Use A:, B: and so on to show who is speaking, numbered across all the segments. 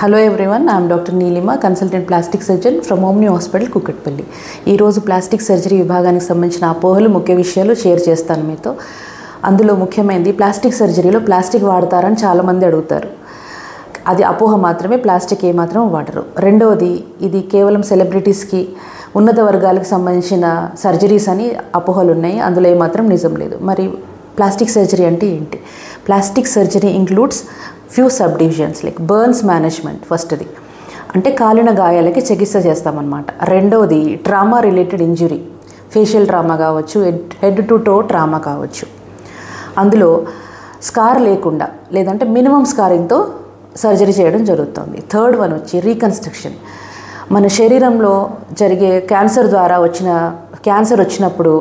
A: Hello everyone, I am Dr. Neelima, consultant plastic surgeon from Omni Hospital, Kukatpalli. ఈ రోజు plastic surgery విభాగానికి సంబంధించిన అపోహలు ముఖ్య విషయాలు షేర్ చేస్తాను మీతో. అందులో ముఖ్యమైనది ప్లాస్టిక్ సర్జరీలో ప్లాస్టిక్ వాడతారని చాలా మంది అడుగుతారు. అది అపోహ మాత్రమే, ప్లాస్టిక్ ఏమాత్రం వాడరు. రెండవది, ఇది కేవలం సెలబ్రిటీస్కి ఉన్నత వర్గాలకు సంబంధించిన సర్జరీస్ అని అపోహలు ఉన్నాయి. అందులో ఏమాత్రం నిజం లేదు. మరి ప్లాస్టిక్ సర్జరీ అంటే ఏంటి? Plastic surgery includes few sub divisions like burns management. ఫస్ట్ది అంటే కాలిన గాయాలకి చికిత్స చేస్తామన్నమాట. రెండవది trauma related injury, facial trauma కావచ్చు, హెడ్ టు టో ట్రామా కావచ్చు. అందులో స్కార్ లేకుండా లేదంటే మినిమం స్కారింగ్తో సర్జరీ చేయడం జరుగుతుంది. థర్డ్ వన్ వచ్చి రీకన్స్ట్రక్షన్. మన శరీరంలో జరిగే క్యాన్సర్ వచ్చినప్పుడు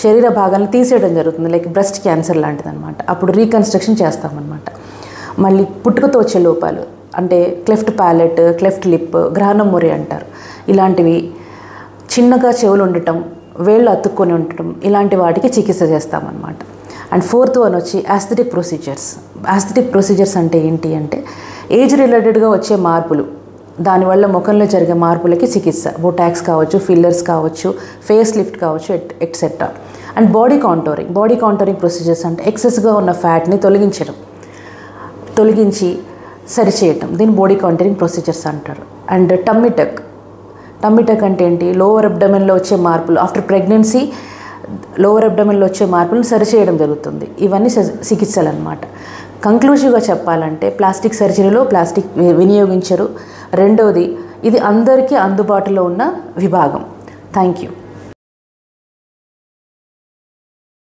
A: శరీర భాగాలను తీసేయడం జరుగుతుంది, లైక్ బ్రెస్ట్ క్యాన్సర్ లాంటిది అనమాట. అప్పుడు రీకన్స్ట్రక్షన్ చేస్తామన్నమాట. మళ్ళీ పుట్టుకతో వచ్చే లోపాలు అంటే క్లెఫ్ట్ ప్యాలెట్, క్లెఫ్ట్ లిప్, గ్రహణం మొరి అంటారు. ఇలాంటివి, చిన్నగా చెవులు ఉండటం, వేళ్ళు అతుక్కొని ఉండటం, ఇలాంటి వాటికి చికిత్స చేస్తామన్నమాట. అండ్ ఫోర్త్ వన్ వచ్చి ఆస్థెటిక్ ప్రొసీజర్స్. ఆస్థెటిక్ ప్రొసీజర్స్ అంటే ఏంటి అంటే ఏజ్ రిలేటెడ్గా వచ్చే మార్పులు, దానివల్ల ముఖంలో జరిగే మార్పులకి చికిత్స. బొటాక్స్ కావచ్చు, ఫిల్లర్స్ కావచ్చు, ఫేస్ లిఫ్ట్ కావచ్చు, etcetera. And body contouring procedures అంటే ఎక్సెస్గా ఉన్న ఫ్యాట్ని తొలగించి సరిచేయటం, దీన్ని బాడీ కాంటోరింగ్ ప్రొసీజర్స్ అంటారు. అండ్ టమ్మీ టక్ అంటే ఏంటి? లోవర్ అబ్డమెన్లో వచ్చే మార్పులు, ఆఫ్టర్ ప్రెగ్నెన్సీ లోవర్ అబ్డమెన్లో వచ్చే మార్పులను సరిచేయడం జరుగుతుంది. ఇవన్నీ చికిత్సలు అన్నమాట. కంక్లూజివ్గా చెప్పాలంటే ప్లాస్టిక్ సర్జరీలో ప్లాస్టిక్ వినియోగించరు. రెండవది, ఇది అందరికీ అందుబాటులో ఉన్న విభాగం. Thank you.